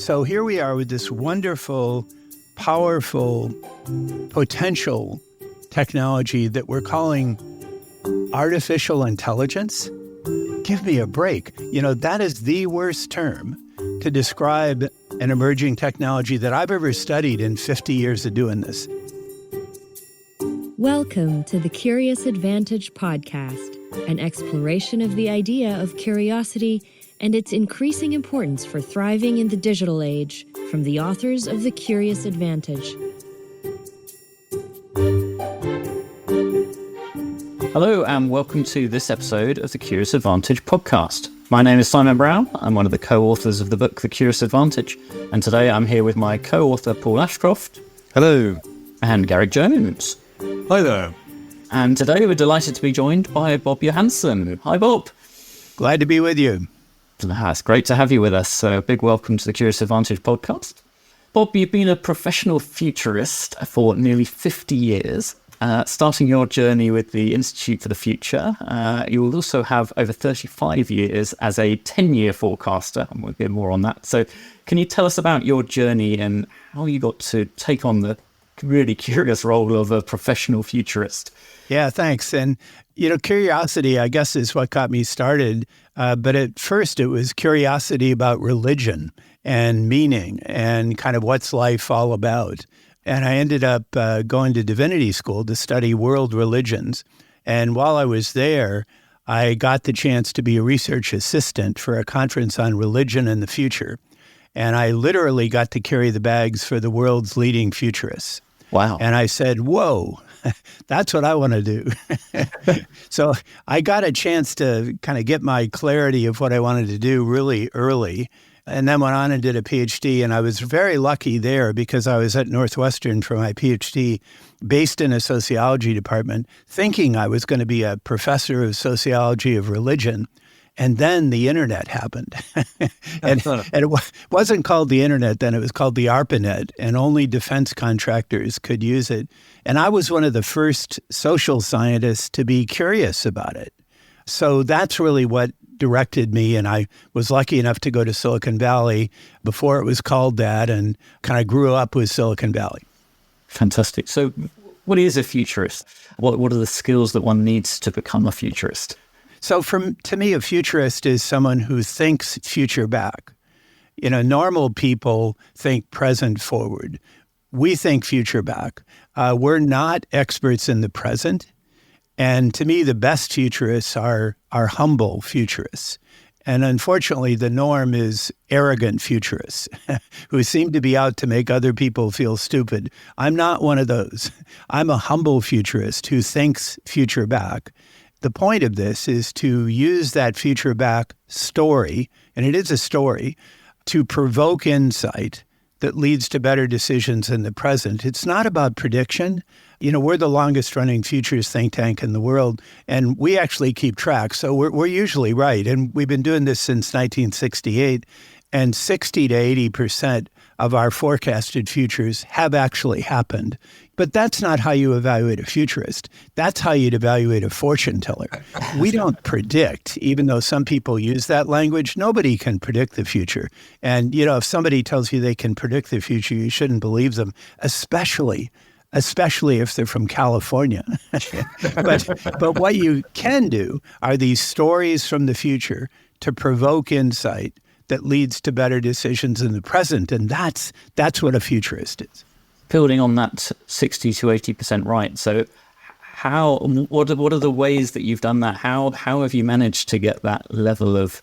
So here we are with this wonderful, powerful, potential technology that we're calling artificial intelligence. Give me a break. That is the worst term to describe an emerging technology that I've ever studied in 50 years of doing this. Welcome to the Curious Advantage podcast, an exploration of the idea of curiosity and its increasing importance for thriving in the digital age, from the authors of The Curious Advantage. Hello and welcome to this episode of the Curious Advantage podcast. My name is Simon Brown. I'm one of the co-authors of the book The Curious Advantage, and today I'm here with my co-author Paul Ashcroft. Hello. And Garrick Jones. Hi there. And today we're delighted to be joined by Bob Johansen. Hi Bob. Glad to be with you. It's great to have you with us. So a big welcome to the Curious Advantage podcast. Bob, you've been a professional futurist for nearly 50 years, starting your journey with the Institute for the Future. You will also have over 35 years as a 10-year forecaster, and we'll get more on that. So can you tell us about your journey and how you got to take on the really curious role of a professional futurist? Yeah, thanks. And, curiosity, I guess, is what got me started. But at first, it was curiosity about religion and meaning and kind of what's life all about. And I ended up going to divinity school to study world religions. And while I was there, I got the chance to be a research assistant for a conference on religion and the future. And I literally got to carry the bags for the world's leading futurists. Wow. And I said, whoa, that's what I want to do. So I got a chance to kind of get my clarity of what I wanted to do really early, and then went on and did a PhD. And I was very lucky there because I was at Northwestern for my PhD, based in a sociology department, thinking I was going to be a professor of sociology of religion. And then the internet happened. and it wasn't called the internet then, it was called the ARPANET, and only defense contractors could use it. And I was one of the first social scientists to be curious about it. So that's really what directed me. And I was lucky enough to go to Silicon Valley before it was called that, and kind of grew up with Silicon Valley. Fantastic. So what is a futurist? What are the skills that one needs to become a futurist? So to me, a futurist is someone who thinks future back. Normal people think present forward. We think future back. We're not experts in the present. And to me, the best futurists are humble futurists. And unfortunately, the norm is arrogant futurists who seem to be out to make other people feel stupid. I'm not one of those. I'm a humble futurist who thinks future back. The point of this is to use that future back story, and it is a story, to provoke insight that leads to better decisions in the present. It's not about prediction. We're the longest running futures think tank in the world, and we actually keep track. So we're usually right. And we've been doing this since 1968, and 60 to 80% of our forecasted futures have actually happened. But that's not how you evaluate a futurist. That's how you'd evaluate a fortune teller. We don't predict, even though some people use that language. Nobody can predict the future. And, if somebody tells you they can predict the future, you shouldn't believe them, especially if they're from California. But what you can do are these stories from the future to provoke insight that leads to better decisions in the present. And that's what a futurist is. Building on that 60 to 80% right. So what are the ways that you've done that? How have you managed to get that level of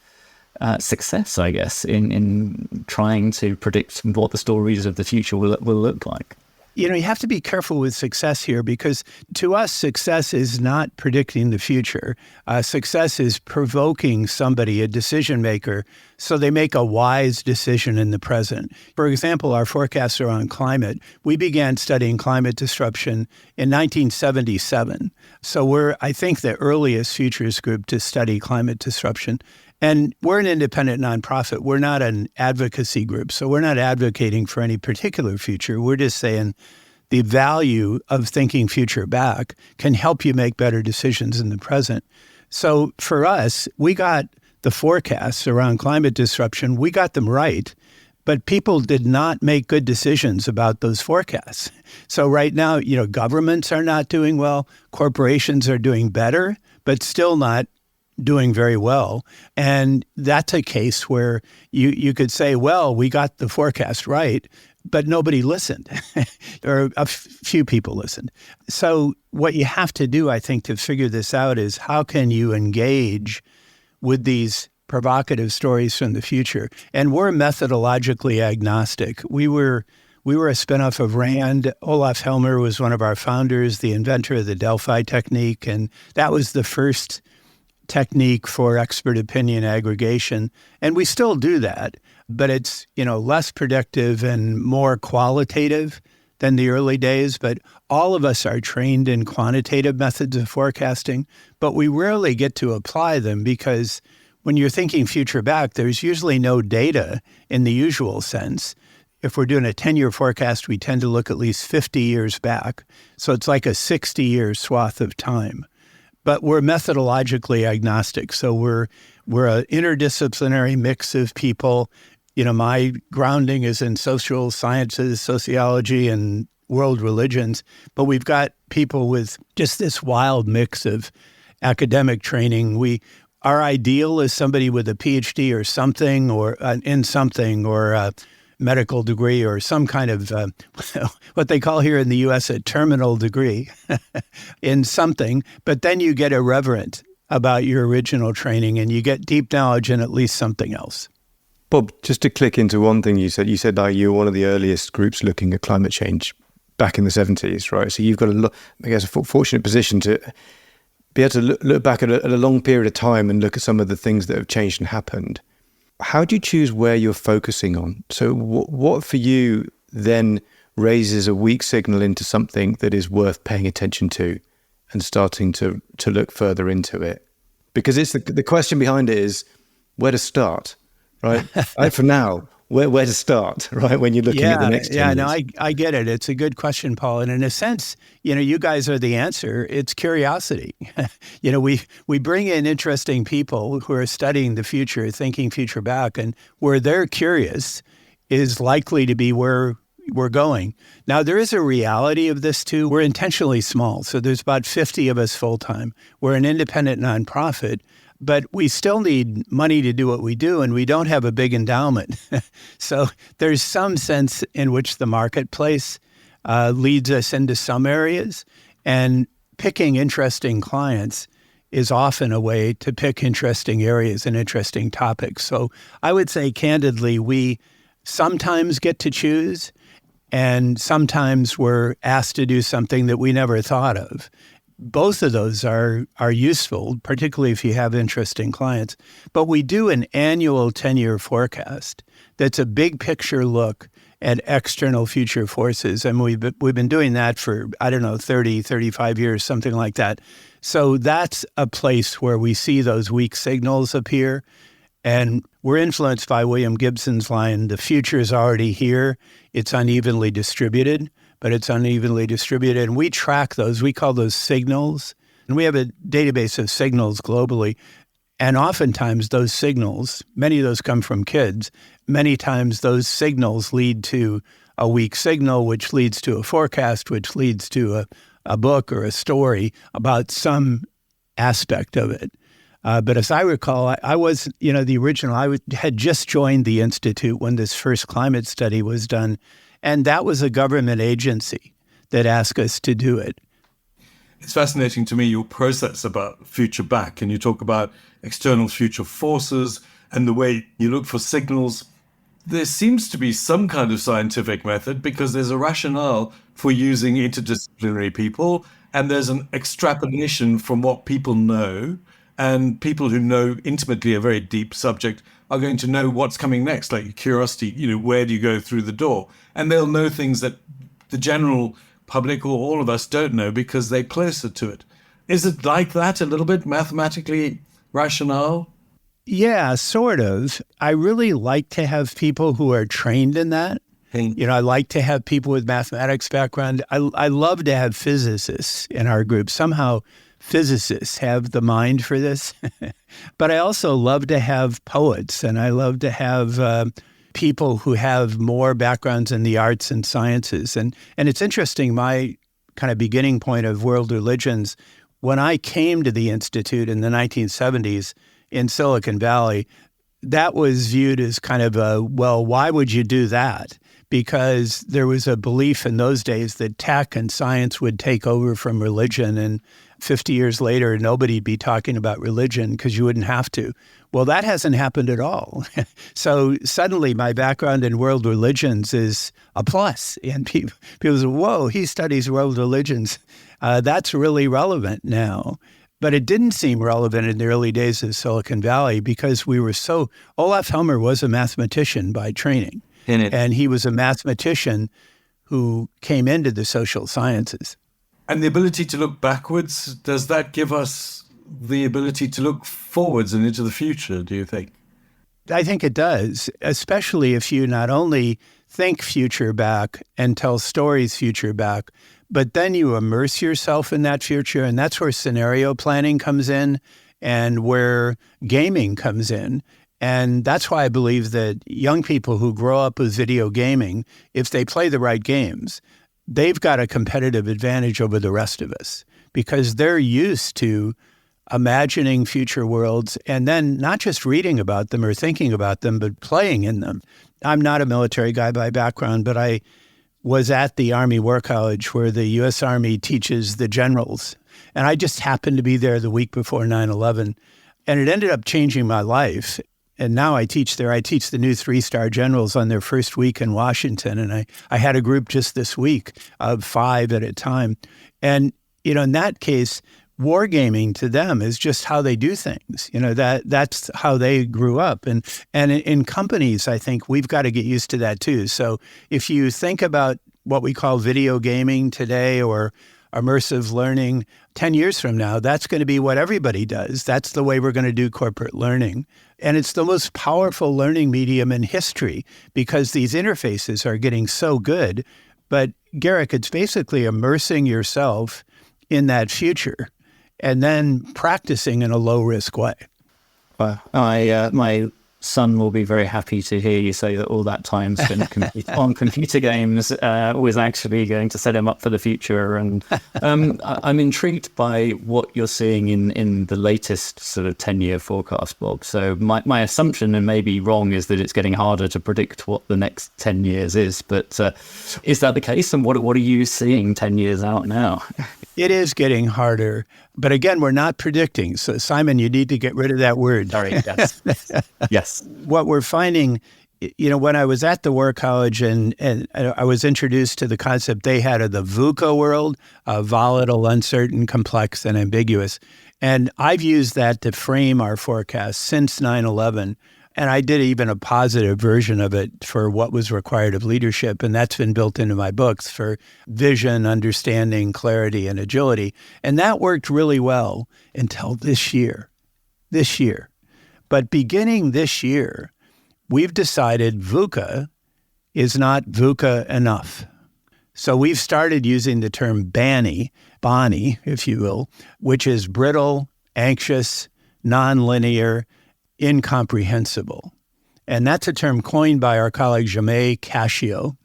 success, I guess, in trying to predict what the stories of the future will look like? You have to be careful with success here, because to us, success is not predicting the future. Success is provoking somebody, a decision maker, so they make a wise decision in the present. For example, our forecasts are on climate. We began studying climate disruption in 1977. So we're, I think, the earliest futures group to study climate disruption. And we're an independent nonprofit. We're not an advocacy group. So we're not advocating for any particular future. We're just saying the value of thinking future back can help you make better decisions in the present. So for us, we got the forecasts around climate disruption, we got them right. but people did not make good decisions about those forecasts. So right now, governments are not doing well. Corporations are doing better, but still not doing very well. And that's a case where you could say, well, we got the forecast right, but nobody listened, or a few people listened. So what you have to do, I think, to figure this out is how can you engage with these provocative stories from the future? And we're methodologically agnostic. We were a spinoff of RAND. Olaf Helmer was one of our founders, the inventor of the Delphi technique, and that was the first technique for expert opinion aggregation. And we still do that, but it's, less predictive and more qualitative than the early days. But all of us are trained in quantitative methods of forecasting, but we rarely get to apply them because when you're thinking future back, there's usually no data in the usual sense. If we're doing a 10-year forecast, we tend to look at least 50 years back. So it's like a 60-year swath of time. But we're methodologically agnostic. So we're an interdisciplinary mix of people. My grounding is in social sciences, sociology, and world religions. But we've got people with just this wild mix of academic training. Our ideal is somebody with a PhD or something, or in something, or a medical degree, or some kind of what they call here in the U.S. a terminal degree in something. But then you get irreverent about your original training, and you get deep knowledge in at least something else. Bob, just to click into one thing you said like you were one of the earliest groups looking at climate change back in the 70s, right? So you've got a fortunate position to be able to look back at a long period of time and look at some of the things that have changed and happened. How do you choose where you're focusing on? So what for you then raises a weak signal into something that is worth paying attention to and starting to look further into it? Because it's the question behind it is where to start, right? For now, where to start, right? When you're looking at the next 10 years. No, I get it. It's a good question, Paul. And in a sense, you guys are the answer. It's curiosity. We bring in interesting people who are studying the future, thinking future back, and where they're curious is likely to be where we're going. Now, there is a reality of this too. We're intentionally small. So there's about 50 of us full-time. We're an independent nonprofit. But we still need money to do what we do, and we don't have a big endowment. So there's some sense in which the marketplace leads us into some areas, and picking interesting clients is often a way to pick interesting areas and interesting topics. So I would say candidly, we sometimes get to choose, and sometimes we're asked to do something that we never thought of. Both of those are useful, particularly if you have interesting clients. But we do an annual 10-year forecast that's a big picture look at external future forces. And we've been doing that for, 30, 35 years, something like that. So that's a place where we see those weak signals appear. And we're influenced by William Gibson's line, the future is already here, it's unevenly distributed. But it's unevenly distributed. And we track those. We call those signals. And we have a database of signals globally. And oftentimes those signals, many of those come from kids. Many times those signals lead to a weak signal, which leads to a forecast, which leads to a book or a story about some aspect of it. But as I recall, I was, the original, had just joined the Institute when this first climate study was done. And that was a government agency that asked us to do it. It's fascinating to me, your process about future back, and you talk about external future forces and the way you look for signals. There seems to be some kind of scientific method because there's a rationale for using interdisciplinary people, and there's an extrapolation from what people know, and people who know intimately a very deep subject are going to know what's coming next, like curiosity, where do you go through the door? And they'll know things that the general public or all of us don't know because they're closer to it. Is it like that, a little bit mathematically rationale? Yeah, sort of. I really like to have people who are trained in that. I like to have people with mathematics background. I love to have physicists in our group. Somehow physicists have the mind for this. But I also love to have poets, and I love to have people who have more backgrounds in the arts and sciences. And it's interesting, my kind of beginning point of world religions, when I came to the Institute in the 1970s in Silicon Valley, that was viewed as kind of a, well, why would you do that? Because there was a belief in those days that tech and science would take over from religion, and 50 years later, nobody'd be talking about religion because you wouldn't have to. Well, that hasn't happened at all. So suddenly my background in world religions is a plus. And people say, whoa, he studies world religions. That's really relevant now. But it didn't seem relevant in the early days of Silicon Valley because Olaf Helmer was a mathematician by training. And he was a mathematician who came into the social sciences. And the ability to look backwards, does that give us the ability to look forwards and into the future, do you think? I think it does, especially if you not only think future back and tell stories future back, but then you immerse yourself in that future. And that's where scenario planning comes in and where gaming comes in. And that's why I believe that young people who grow up with video gaming, if they play the right games, they've got a competitive advantage over the rest of us because they're used to imagining future worlds and then not just reading about them or thinking about them, but playing in them. I'm not a military guy by background, but I was at the Army War College where the U.S. Army teaches the generals. And I just happened to be there the week before 9/11. And it ended up changing my life. And now I teach there. I teach the new 3-star generals on their first week in Washington. And I had a group just this week of 5 at a time. And, in that case, wargaming to them is just how they do things. That's how they grew up. And in companies, I think we've got to get used to that too. So if you think about what we call video gaming today or immersive learning, 10 years from now, that's going to be what everybody does. That's the way we're going to do corporate learning. And it's the most powerful learning medium in history because these interfaces are getting so good. But Garrick, it's basically immersing yourself in that future and then practicing in a low-risk way. Well, my son will be very happy to hear you say that all that time spent on computer games was actually going to set him up for the future. And I'm intrigued by what you're seeing in the latest sort of 10-year forecast, Bob. So my assumption, and maybe wrong, is that it's getting harder to predict what the next 10 years is. But is that the case? And what are you seeing 10 years out now? It is getting harder. But again, we're not predicting. So Simon, you need to get rid of that word. Sorry, yes. Yes. What we're finding, when I was at the War College and I was introduced to the concept they had of the VUCA world, volatile, uncertain, complex, and ambiguous. And I've used that to frame our forecast since 9/11. And I did even a positive version of it for what was required of leadership. And that's been built into my books for vision, understanding, clarity, and agility. And that worked really well until this year. But beginning this year, we've decided VUCA is not VUCA enough. So we've started using the term BANI, if you will, which is brittle, anxious, nonlinear, incomprehensible. And that's a term coined by our colleague Jamé Cascio.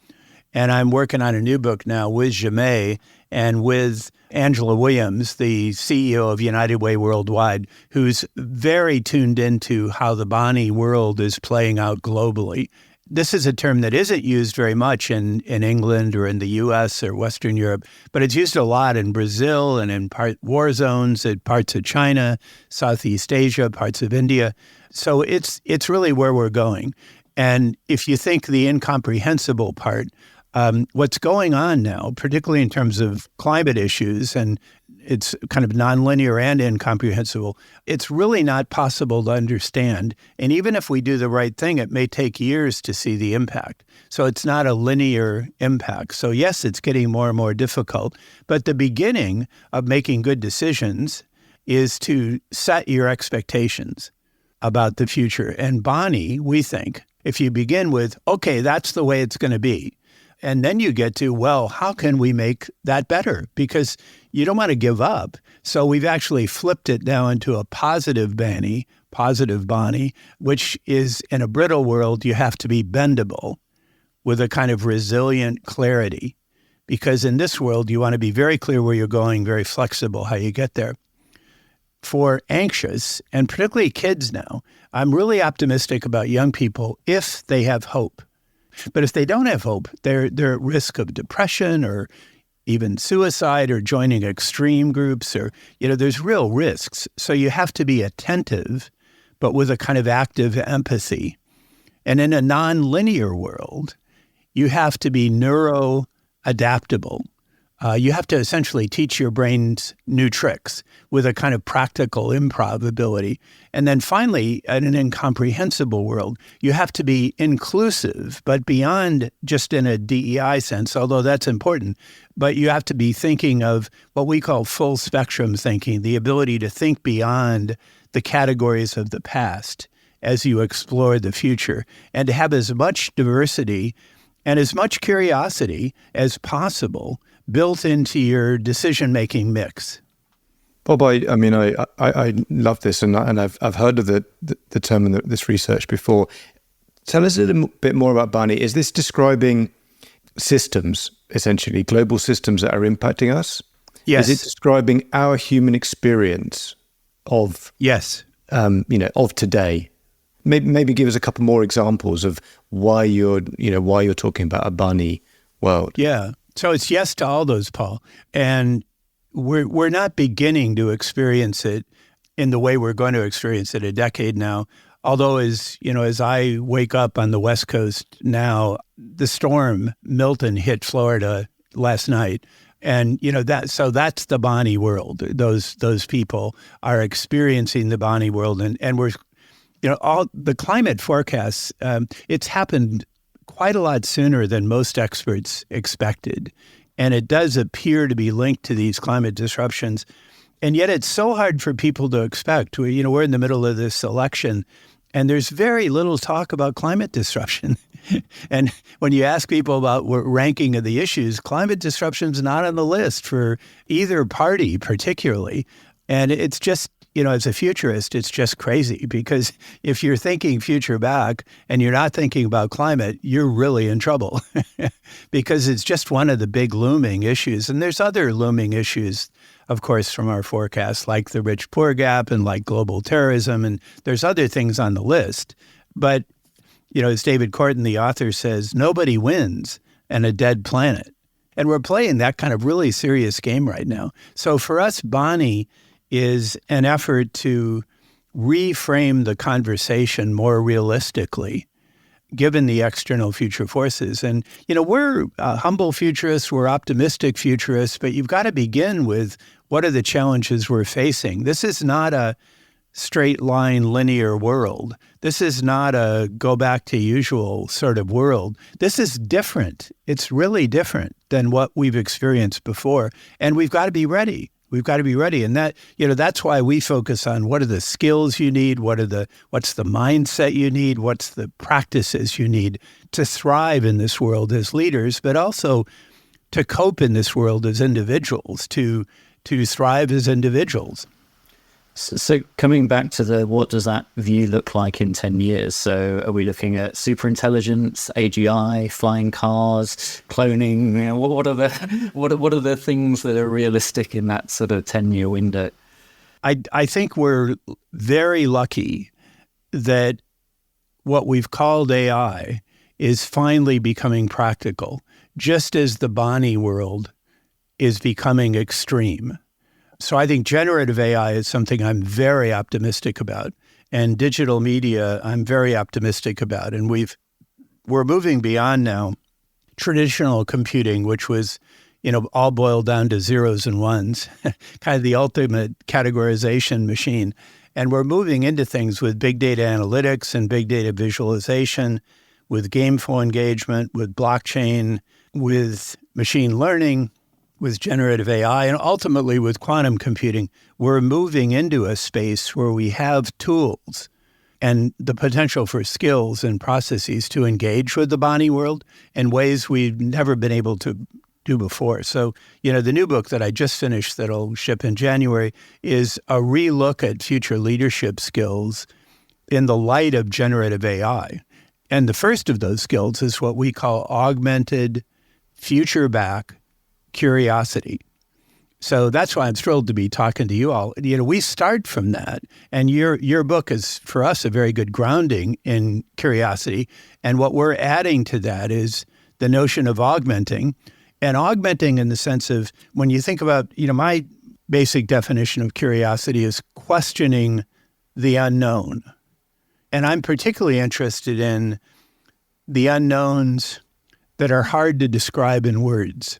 And I'm working on a new book now with Jamé and with Angela Williams, the CEO of United Way Worldwide, who's very tuned into how the BANI world is playing out globally. This is a term that isn't used very much in England or in the U.S. or Western Europe, but it's used a lot in Brazil and in war zones, in parts of China, Southeast Asia, parts of India. So it's really where we're going. And if you think the incomprehensible part, what's going on now, particularly in terms of climate issues, and it's kind of nonlinear and incomprehensible, it's really not possible to understand. And even if we do the right thing, it may take years to see the impact. So it's not a linear impact. So yes, it's getting more and more difficult. But the beginning of making good decisions is to set your expectations about the future. And BANI, we think, if you begin with, okay, that's the way it's going to be, and then you get to, well, how can we make that better? Because you don't want to give up. So we've actually flipped it now into a positive BANI, positive BANI, which is in a brittle world, you have to be bendable with a kind of resilient clarity. Because in this world, you want to be very clear where you're going, very flexible how you get there. For anxious, and particularly kids now, I'm really optimistic about young people if they have hope. But if they don't have hope, they're at risk of depression or even suicide or joining extreme groups or, there's real risks. So you have to be attentive, but with a kind of active empathy. And in a non-linear world, you have to be neuro-adaptable. You have to essentially teach your brains new tricks with a kind of practical improv ability. And then finally, in an incomprehensible world, you have to be inclusive, but beyond just in a DEI sense, although that's important. But you have to be thinking of what we call full spectrum thinking, the ability to think beyond the categories of the past as you explore the future, and to have as much diversity and as much curiosity as possible built into your decision-making mix. Bob, I love this, and I've heard of the term in this research before. Tell us a little bit more about BANI. Is this describing systems, essentially, global systems that are impacting us? Yes. Is it describing our human experience of yes, of today? Maybe give us a couple more examples of why you're talking about a BANI world. Yeah. So it's yes to all those, Paul. And we're not beginning to experience it in the way we're going to experience it a decade now. Although as I wake up on the West Coast now, the storm Milton hit Florida last night. And that's the BANI world. Those people are experiencing the BANI world, and we're all the climate forecasts. It's happened quite a lot sooner than most experts expected. And it does appear to be linked to these climate disruptions. And yet it's so hard for people to expect. We're in the middle of this election, and there's very little talk about climate disruption. And when you ask people about ranking of the issues, climate disruption is not on the list for either party particularly. And it's just, as a futurist, it's just crazy, because if you're thinking future back and you're not thinking about climate, you're really in trouble because it's just one of the big looming issues. And there's other looming issues, of course, from our forecast, like the rich-poor gap and like global terrorism. And there's other things on the list. But, as David Korten, the author, says, nobody wins on a dead planet. And we're playing that kind of really serious game right now. So for us, BANI is an effort to reframe the conversation more realistically, given the external future forces. And, we're humble futurists, we're optimistic futurists, but you've got to begin with what are the challenges we're facing. This is not a straight line linear world. This is not a go back to usual sort of world. This is different. It's really different than what we've experienced before. And we've got to be ready. We've got to be ready. And that's why we focus on what are the skills you need, what's the mindset you need, what's the practices you need to thrive in this world as leaders, but also to cope in this world as individuals, to thrive as individuals. So coming back to what does that view look like in 10 years? So are we looking at superintelligence, AGI, flying cars, cloning? What are the things that are realistic in that sort of 10-year window? I think we're very lucky that what we've called AI is finally becoming practical, just as the BANI world is becoming extreme. So I think generative AI is something I'm very optimistic about, and digital media I'm very optimistic about. And we're moving beyond now traditional computing, which was, all boiled down to zeros and ones, kind of the ultimate categorization machine. And we're moving into things with big data analytics and big data visualization, with gameful engagement, with blockchain, with machine learning, with generative AI, and ultimately with quantum computing. We're moving into a space where we have tools and the potential for skills and processes to engage with the BANI world in ways we've never been able to do before. So, the new book that I just finished that'll ship in January is a relook at future leadership skills in the light of generative AI. And the first of those skills is what we call augmented, future-back curiosity. So that's why I'm thrilled to be talking to you all. We start from that, and your book is, for us, a very good grounding in curiosity. And what we're adding to that is the notion of augmenting, and augmenting in the sense of, when you think about, my basic definition of curiosity is questioning the unknown. And I'm particularly interested in the unknowns that are hard to describe in words.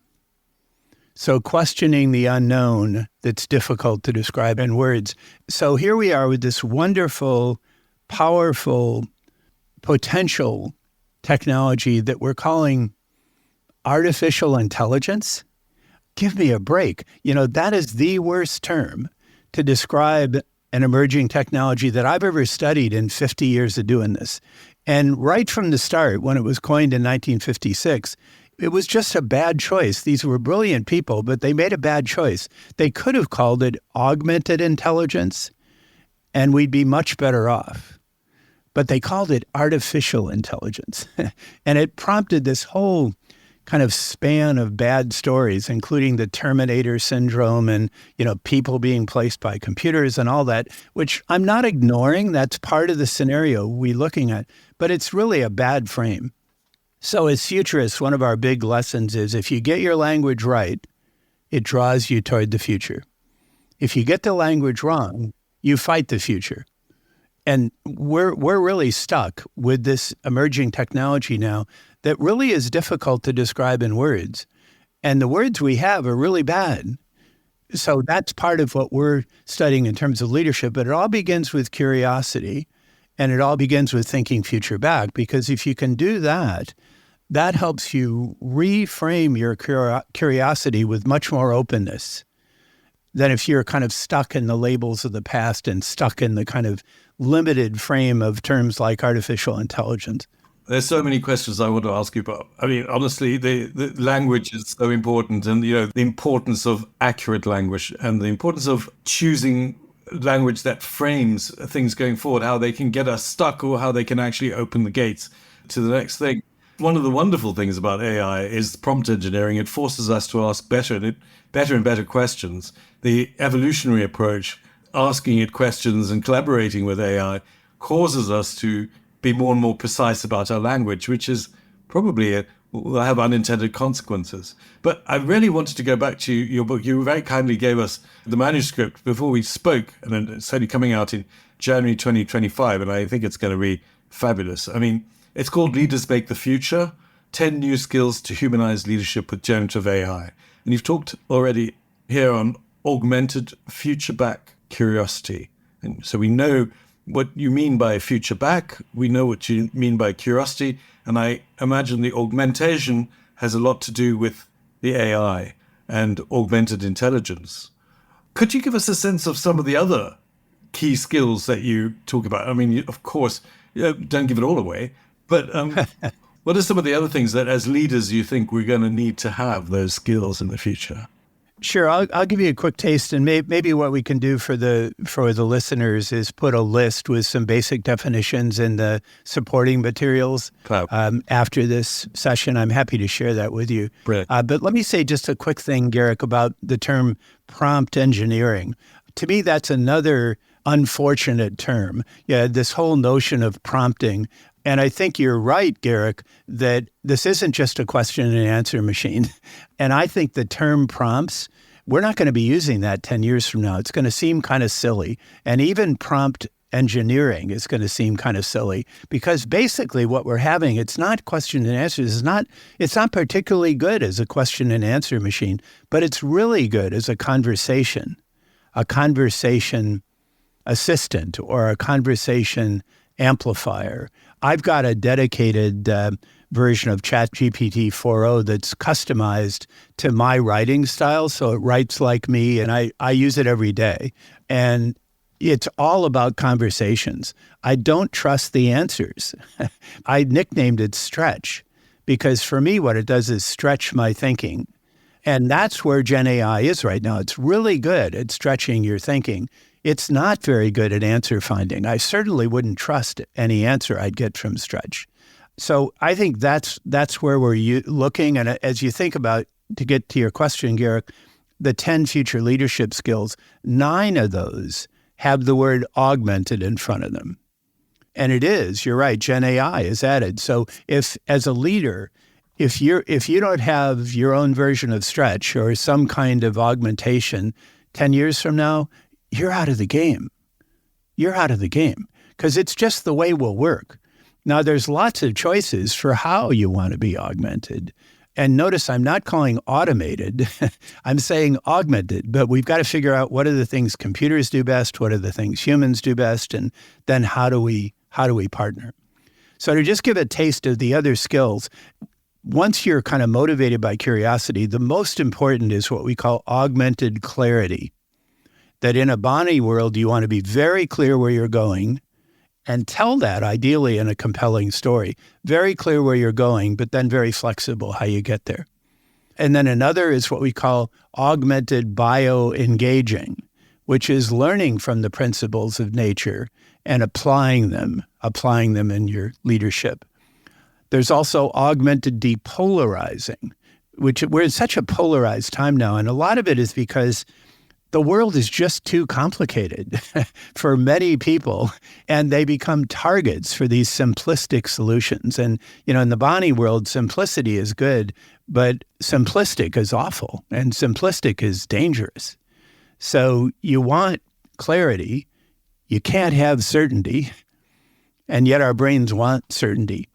So questioning the unknown that's difficult to describe in words. So here we are with this wonderful, powerful, potential technology that we're calling artificial intelligence. Give me a break. That is the worst term to describe an emerging technology that I've ever studied in 50 years of doing this. And right from the start, when it was coined in 1956, it was just a bad choice. These were brilliant people, but they made a bad choice. They could have called it augmented intelligence, and we'd be much better off. But they called it artificial intelligence. And it prompted this whole kind of span of bad stories, including the Terminator syndrome and, people being placed by computers and all that, which I'm not ignoring. That's part of the scenario we're looking at, but it's really a bad frame. So as futurists, one of our big lessons is if you get your language right, it draws you toward the future. If you get the language wrong, you fight the future. And we're really stuck with this emerging technology now that really is difficult to describe in words. And the words we have are really bad. So that's part of what we're studying in terms of leadership. But it all begins with curiosity, and it all begins with thinking future back. Because if you can do that, that helps you reframe your curiosity with much more openness than if you're kind of stuck in the labels of the past and stuck in the kind of limited frame of terms like artificial intelligence. There's so many questions I want to ask you, Bob. I mean, honestly, the language is so important, and, the importance of accurate language and the importance of choosing language that frames things going forward, how they can get us stuck or how they can actually open the gates to the next thing. One of the wonderful things about AI is prompt engineering. It forces us to ask better and better questions. The evolutionary approach, asking it questions and collaborating with AI, causes us to be more and more precise about our language, which is probably will have unintended consequences. But I really wanted to go back to your book. You very kindly gave us the manuscript before we spoke, and it's only coming out in January 2025, and I think it's going to be fabulous. I mean, it's called Leaders Make the Future, 10 New Skills to Humanize Leadership with Generative AI. And you've talked already here on augmented future-back curiosity. And so we know what you mean by future back. We know what you mean by curiosity. And I imagine the augmentation has a lot to do with the AI and augmented intelligence. Could you give us a sense of some of the other key skills that you talk about? I mean, of course, don't give it all away, but what are some of the other things that as leaders you think we're going to need to have those skills in the future? Sure, I'll give you a quick taste, and maybe what we can do for the listeners is put a list with some basic definitions in the supporting materials after this session. I'm happy to share that with you. But let me say just a quick thing, Garrick, about the term prompt engineering. To me, that's another unfortunate term. Yeah, this whole notion of prompting. And I think you're right, Garrick, that this isn't just a question and answer machine. And I think the term prompts, we're not going to be using that 10 years from now. It's going to seem kind of silly. And even prompt engineering is going to seem kind of silly because basically what we're having, it's not question and answers. It's not particularly good as a question and answer machine, but it's really good as a conversation assistant or a conversation amplifier. I've got a dedicated version of ChatGPT 4.0 that's customized to my writing style, so it writes like me, and I use it every day. And it's all about conversations. I don't trust the answers. I nicknamed it Stretch because for me, what it does is stretch my thinking. And that's where Gen AI is right now. It's really good at stretching your thinking. It's not very good at answer finding. I certainly wouldn't trust any answer I'd get from Stretch. So I think that's where we're looking. And as you think about, to get to your question, Garrick, the 10 future leadership skills, 9 of those have the word augmented in front of them. And it is, you're right, Gen AI is added. So if, as a leader, if you don't have your own version of Stretch or some kind of augmentation 10 years from now, you're out of the game. You're out of the game because it's just the way we'll work. Now, there's lots of choices for how you want to be augmented. And notice I'm not calling automated, I'm saying augmented, but we've got to figure out what are the things computers do best, what are the things humans do best, and then how do we partner? So to just give a taste of the other skills, once you're kind of motivated by curiosity, the most important is what we call augmented clarity. That in a BANI world, you want to be very clear where you're going and tell that ideally in a compelling story. Very clear where you're going, but then very flexible how you get there. And then another is what we call augmented bioengaging, which is learning from the principles of nature and applying them in your leadership. There's also augmented depolarizing, which we're in such a polarized time now. And a lot of it is because the world is just too complicated for many people, and they become targets for these simplistic solutions. And, in the BANI world, simplicity is good, but simplistic is awful, and simplistic is dangerous. So you want clarity. You can't have certainty, and yet our brains want certainty.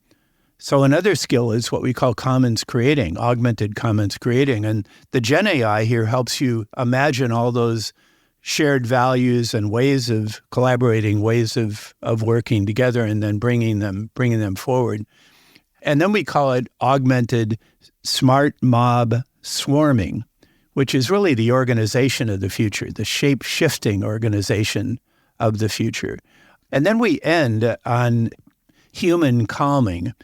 So another skill is what we call commons creating, augmented commons creating. And the Gen AI here helps you imagine all those shared values and ways of collaborating, ways of working together, and then bringing them forward. And then we call it augmented smart mob swarming, which is really the organization of the future, the shape-shifting organization of the future. And then we end on human calming.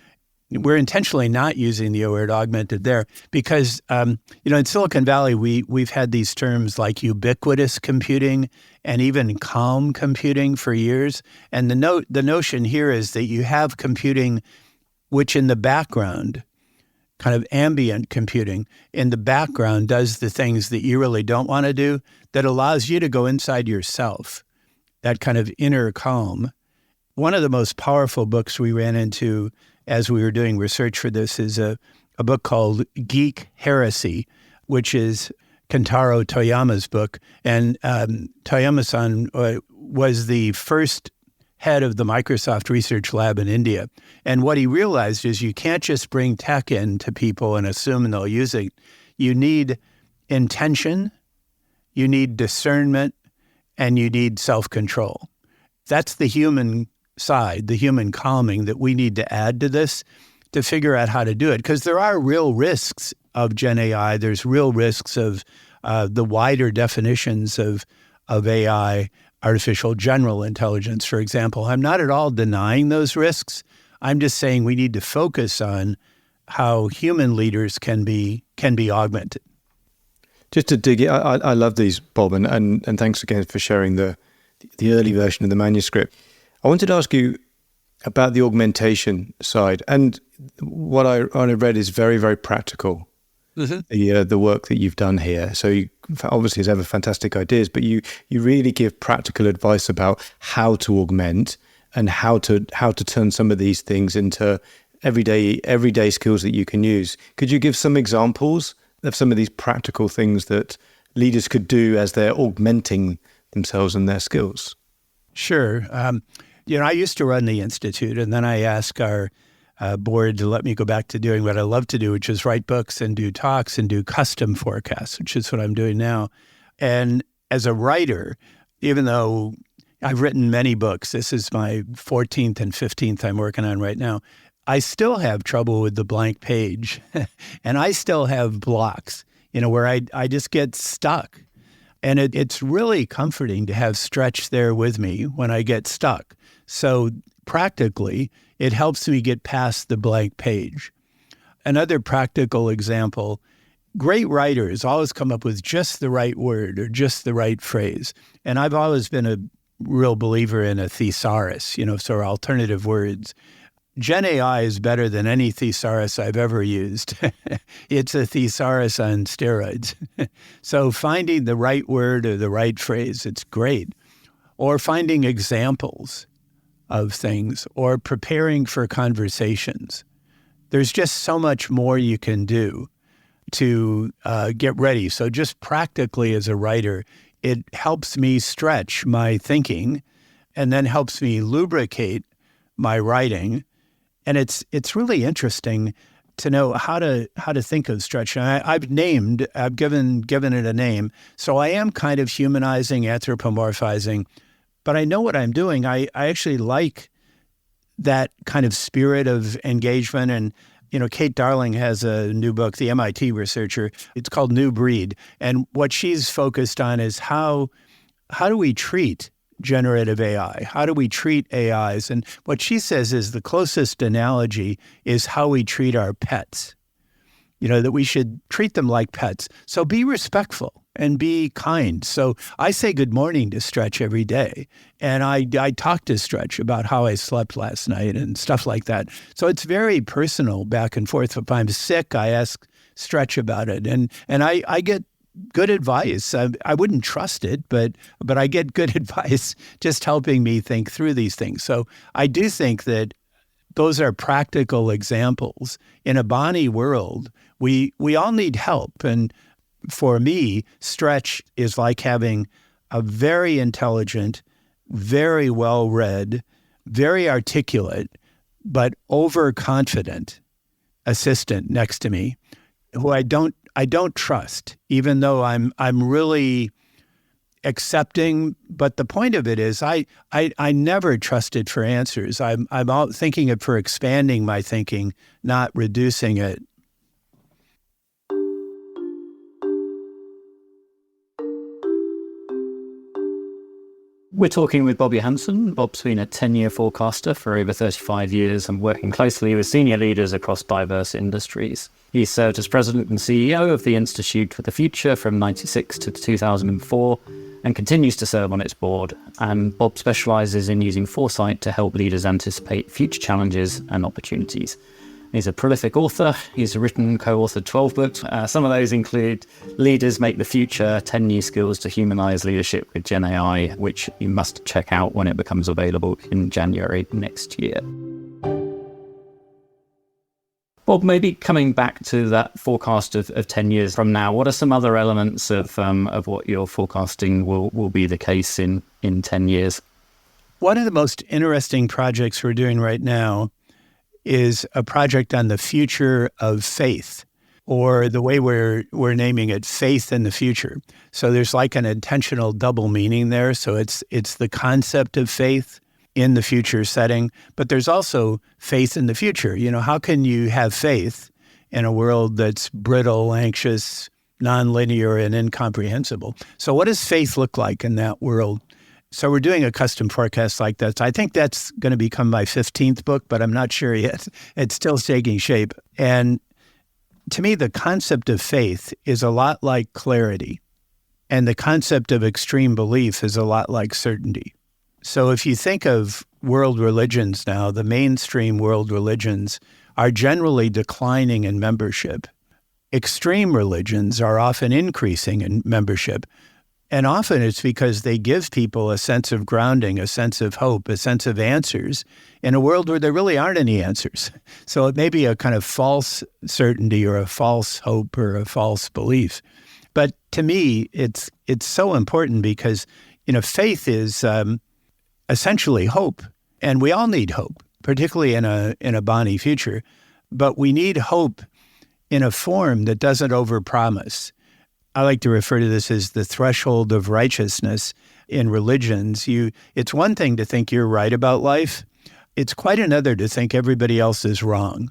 We're intentionally not using the word augmented there because, in Silicon Valley, we've had these terms like ubiquitous computing and even calm computing for years. And the notion here is that you have computing which in the background, kind of ambient computing, in the background does the things that you really don't want to do, that allows you to go inside yourself, that kind of inner calm. One of the most powerful books we ran into as we were doing research for this is a book called Geek Heresy, which is Kentaro Toyama's book. And Toyama-san was the first head of the Microsoft Research Lab in India. And what he realized is you can't just bring tech in to people and assume they'll use it. You need intention, you need discernment, and you need self-control. That's the human side, the human calming that we need to add to this to figure out how to do it. Because there are real risks of Gen AI. There's real risks of the wider definitions of AI, artificial general intelligence, for example. I'm not at all denying those risks. I'm just saying we need to focus on how human leaders can be augmented. Just to dig in, I love these, Bob, and thanks again for sharing the early version of the manuscript. I wanted to ask you about the augmentation side, and what I read is very, very practical. Mm-hmm. The work that you've done here. So you obviously have fantastic ideas, but you really give practical advice about how to augment and how to turn some of these things into everyday skills that you can use. Could you give some examples of some of these practical things that leaders could do as they're augmenting themselves and their skills? Sure. I used to run the Institute, and then I asked our board to let me go back to doing what I love to do, which is write books and do talks and do custom forecasts, which is what I'm doing now. And as a writer, even though I've written many books, this is my 14th and 15th I'm working on right now, I still have trouble with the blank page. And I still have blocks, where I just get stuck. And it's really comforting to have Stretch there with me when I get stuck. So practically, it helps me get past the blank page. Another practical example great writers always come up with just the right word or just the right phrase. And I've always been a real believer in a thesaurus, so alternative words. Gen AI is better than any thesaurus I've ever used. It's a thesaurus on steroids. So finding the right word or the right phrase, it's great. Or finding examples of things, or preparing for conversations. There's just so much more you can do to get ready. So just practically as a writer, it helps me stretch my thinking and then helps me lubricate my writing. And it's really interesting to know how to think of stretch. And I've given it a name. So I am kind of humanizing, anthropomorphizing, but I know what I'm doing. I actually like that kind of spirit of engagement. And, Kate Darling has a new book, the MIT researcher. It's called New Breed. And what she's focused on is how do we treat generative AI? How do we treat AIs? And what she says is the closest analogy is how we treat our pets. That we should treat them like pets. So be respectful and be kind. So I say good morning to Stretch every day. And I talk to Stretch about how I slept last night and stuff like that. So it's very personal back and forth. If I'm sick, I ask Stretch about it. And I get good advice. I wouldn't trust it, but I get good advice just helping me think through these things. So I do think that those are practical examples. In a BANI world, we all need help. And for me, Stretch is like having a very intelligent, very well-read, very articulate, but overconfident assistant next to me who I don't trust, even though I'm really accepting. But the point of it is I never trusted for answers. I'm out thinking it for expanding my thinking, not reducing it. We're talking with Bob Johansen. Bob's been a 10-year forecaster for over 35 years and working closely with senior leaders across diverse industries. He served as president and CEO of the Institute for the Future from 1996 to 2004 and continues to serve on its board. And Bob specialises in using foresight to help leaders anticipate future challenges and opportunities. He's a prolific author. He's written, co-authored 12 books. Some of those include Leaders Make the Future, 10 New Skills to Humanize Leadership with Gen AI, which you must check out when it becomes available in January next year. Bob, maybe coming back to that forecast of 10 years from now, what are some other elements of what you're forecasting will be the case in 10 years? One of the most interesting projects we're doing right now is a project on the future of faith, or the way we're naming it, faith in the future. So there's like an intentional double meaning there. So it's the concept of faith in the future setting, but there's also faith in the future. How can you have faith in a world that's brittle, anxious, nonlinear, and incomprehensible? So what does faith look like in that world? So we're doing a custom forecast like that. So I think that's going to become my 15th book, but I'm not sure yet. It's still taking shape. And to me, the concept of faith is a lot like clarity. And the concept of extreme belief is a lot like certainty. So if you think of world religions now, the mainstream world religions are generally declining in membership. Extreme religions are often increasing in membership. And often it's because they give people a sense of grounding, a sense of hope, a sense of answers in a world where there really aren't any answers. So it may be a kind of false certainty or a false hope or a false belief. But to me, it's so important because, faith is essentially hope. And we all need hope, particularly in a BANI future. But we need hope in a form that doesn't overpromise. I like to refer to this as the threshold of righteousness in religions. It's one thing to think you're right about life. It's quite another to think everybody else is wrong.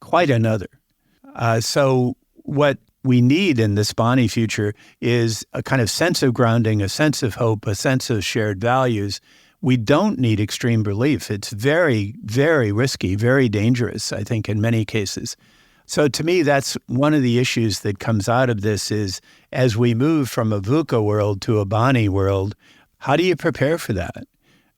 Quite another. So what we need in this BANI future is a kind of sense of grounding, a sense of hope, a sense of shared values. We don't need extreme belief. It's very, very risky, very dangerous, I think, in many cases. So to me, that's one of the issues that comes out of this is as we move from a VUCA world to a BANI world, how do you prepare for that?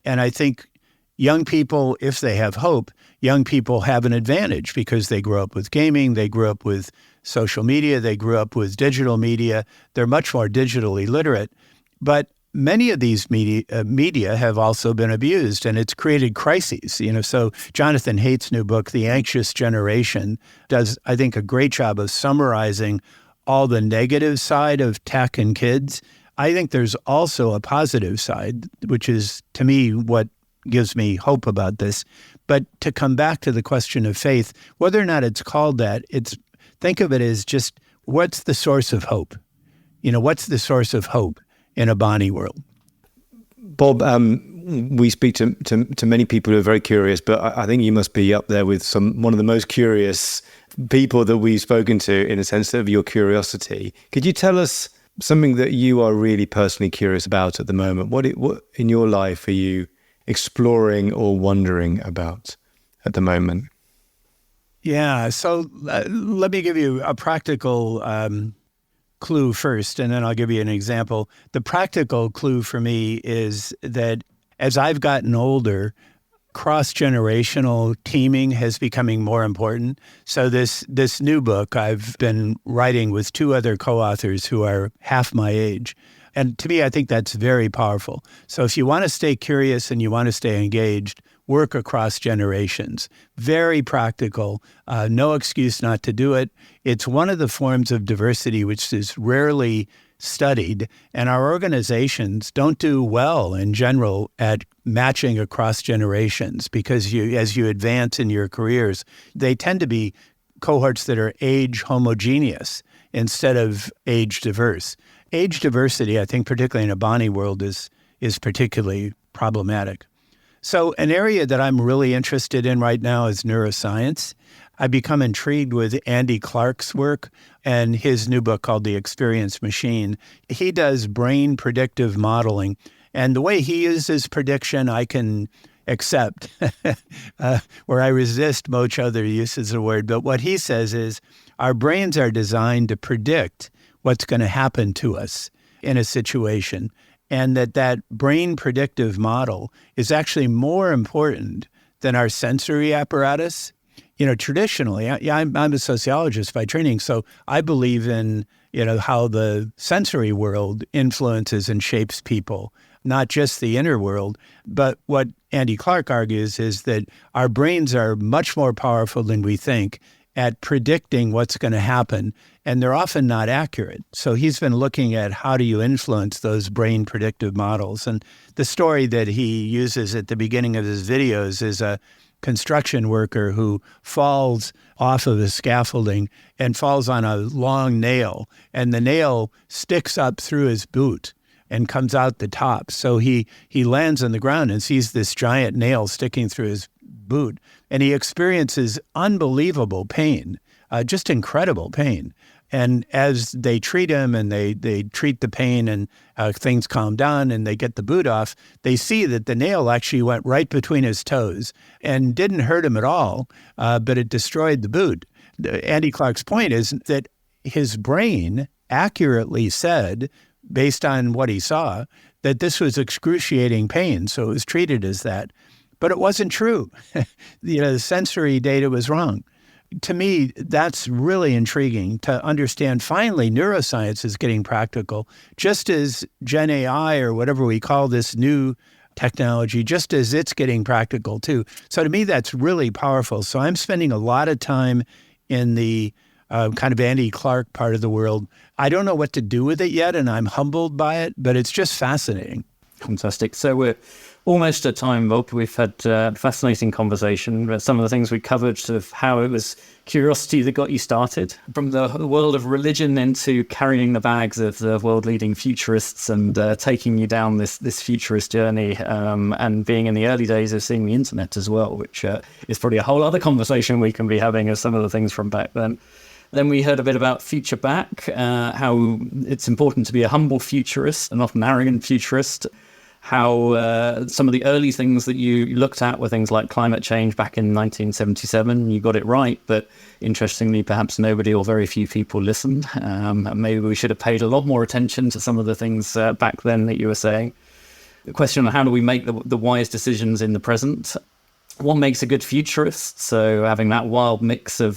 And I think young people, if they have hope, young people have an advantage because they grew up with gaming, they grew up with social media, they grew up with digital media. They're much more digitally literate. But many of these media have also been abused, and it's created crises. So Jonathan Haidt's new book, The Anxious Generation, does, I think, a great job of summarizing all the negative side of tech and kids. I think there's also a positive side, which is, to me, what gives me hope about this. But to come back to the question of faith, whether or not it's called that, think of it as just what's the source of hope? What's the source of hope in a BANI world? Bob, we speak to many people who are very curious, but I think you must be up there with one of the most curious people that we've spoken to, in a sense of your curiosity. Could you tell us something that you are really personally curious about at the moment? What in your life are you exploring or wondering about at the moment? Yeah, so let me give you a practical clue first, and then I'll give you an example. The practical clue for me is that as I've gotten older, cross-generational teaming has becoming more important. So this new book I've been writing with two other co-authors who are half my age. And to me, I think that's very powerful. So if you want to stay curious and you want to stay engaged, work across generations. Very practical, no excuse not to do it. It's one of the forms of diversity which is rarely studied, and our organizations don't do well in general at matching across generations because as you advance in your careers, they tend to be cohorts that are age homogeneous instead of age diverse. Age diversity, I think, particularly in a BANI world, is particularly problematic. So an area that I'm really interested in right now is neuroscience. I've become intrigued with Andy Clark's work and his new book called The Experience Machine. He does brain predictive modeling, and the way he uses prediction, I can accept, where I resist most other uses of the word. But what he says is our brains are designed to predict what's going to happen to us in a situation, and that brain predictive model is actually more important than our sensory apparatus. Traditionally, I'm a sociologist by training, so I believe in, how the sensory world influences and shapes people, not just the inner world. But what Andy Clark argues is that our brains are much more powerful than we think at predicting what's going to happen, and they're often not accurate. So he's been looking at how do you influence those brain predictive models. And the story that he uses at the beginning of his videos is a construction worker who falls off of the scaffolding and falls on a long nail, and the nail sticks up through his boot and comes out the top. So he lands on the ground and sees this giant nail sticking through his boot, and he experiences unbelievable pain, just incredible pain. And as they treat him and they treat the pain and things calm down and they get the boot off, they see that the nail actually went right between his toes and didn't hurt him at all, but it destroyed the boot. Andy Clark's point is that his brain accurately said, based on what he saw, that this was excruciating pain, so it was treated as that. But it wasn't true. The sensory data was wrong. To me, that's really intriguing to understand. Finally, neuroscience is getting practical, just as Gen AI or whatever we call this new technology, just as it's getting practical too. So to me, that's really powerful. So I'm spending a lot of time in the kind of Andy Clark part of the world. I don't know what to do with it yet, and I'm humbled by it, but it's just fascinating. Fantastic. So we're almost at time, Bob. We've had a fascinating conversation. Some of the things we covered, sort of how it was curiosity that got you started, from the world of religion into carrying the bags of the world-leading futurists and taking you down this futurist journey, and being in the early days of seeing the internet as well, which is probably a whole other conversation we can be having as some of the things from back then. Then we heard a bit about Future Back, how it's important to be a humble futurist and not an arrogant futurist. how some of the early things that you looked at were things like climate change back in 1977. You got it right, but interestingly, perhaps nobody or very few people listened. Maybe we should have paid a lot more attention to some of the things back then that you were saying. The question on how do we make the wise decisions in the present? What makes a good futurist? So having that wild mix of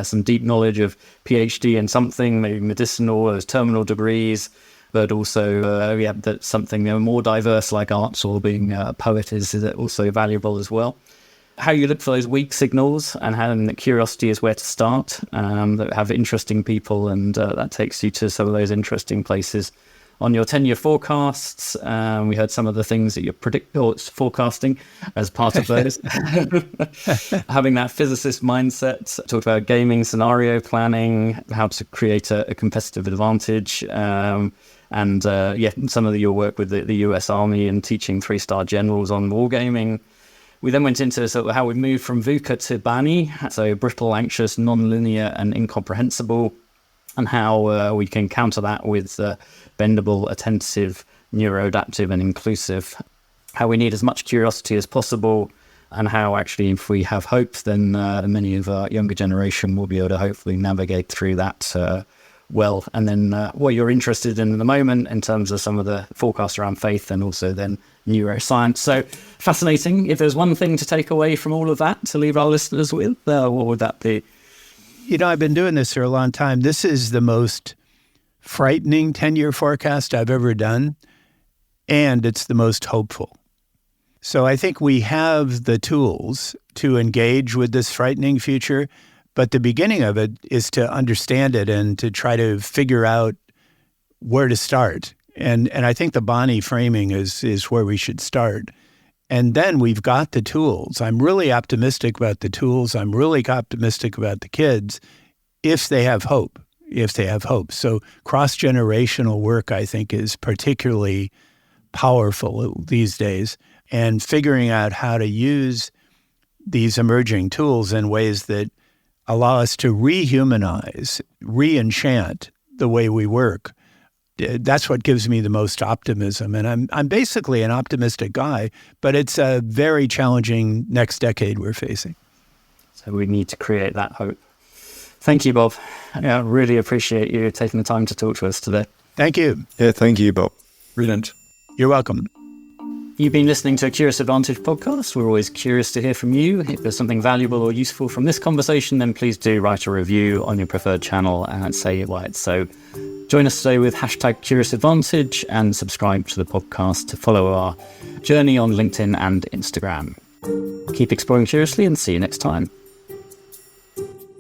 some deep knowledge of PhD in something, maybe medicinal, those terminal degrees, but also that's something more diverse like arts or being a poet is also valuable as well. How you look for those weak signals and having that curiosity is where to start, that have interesting people, and that takes you to some of those interesting places. On your 10-year forecasts, we heard some of the things that you're forecasting as part of those. Having that physicist mindset, talked about gaming, scenario planning, how to create a competitive advantage, and some of your work with the US Army and teaching 3-star generals on wargaming. We then went into sort of how we moved from VUCA to BANI, so brittle, anxious, non-linear, and incomprehensible, and how we can counter that with bendable, attentive, neuroadaptive, and inclusive. How we need as much curiosity as possible, and how actually if we have hope, then many of our younger generation will be able to hopefully navigate through that well. And then what you're interested in the moment in terms of some of the forecasts around faith and also then neuroscience. So fascinating. If there's one thing to take away from all of that to leave our listeners with, what would that be? I've been doing this for a long time. This is the most frightening 10-year forecast I've ever done, and it's the most hopeful. So I think we have the tools to engage with this frightening future, but the beginning of it is to understand it and to try to figure out where to start. And I think the BANI framing is where we should start. And then we've got the tools. I'm really optimistic about the tools. I'm really optimistic about the kids if they have hope. So cross-generational work, I think, is particularly powerful these days. And figuring out how to use these emerging tools in ways that allow us to rehumanize, re-enchant the way we work. That's what gives me the most optimism. And I'm basically an optimistic guy, but it's a very challenging next decade we're facing. So we need to create that hope. Thank you, Bob. I really appreciate you taking the time to talk to us today. Thank you. Yeah, thank you, Bob. Brilliant. You're welcome. You've been listening to a Curious Advantage podcast. We're always curious to hear from you. If there's something valuable or useful from this conversation, then please do write a review on your preferred channel and say why it's so. Join us today with #CuriousAdvantage and subscribe to the podcast to follow our journey on LinkedIn and Instagram. Keep exploring curiously and see you next time.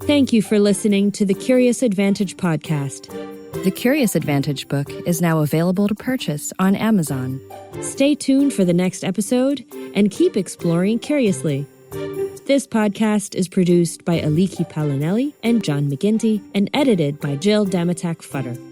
Thank you for listening to the Curious Advantage podcast. The Curious Advantage book is now available to purchase on Amazon. Stay tuned for the next episode and keep exploring curiously. This podcast is produced by Aliki Palinelli and John McGinty and edited by Jill Damatak-Futter.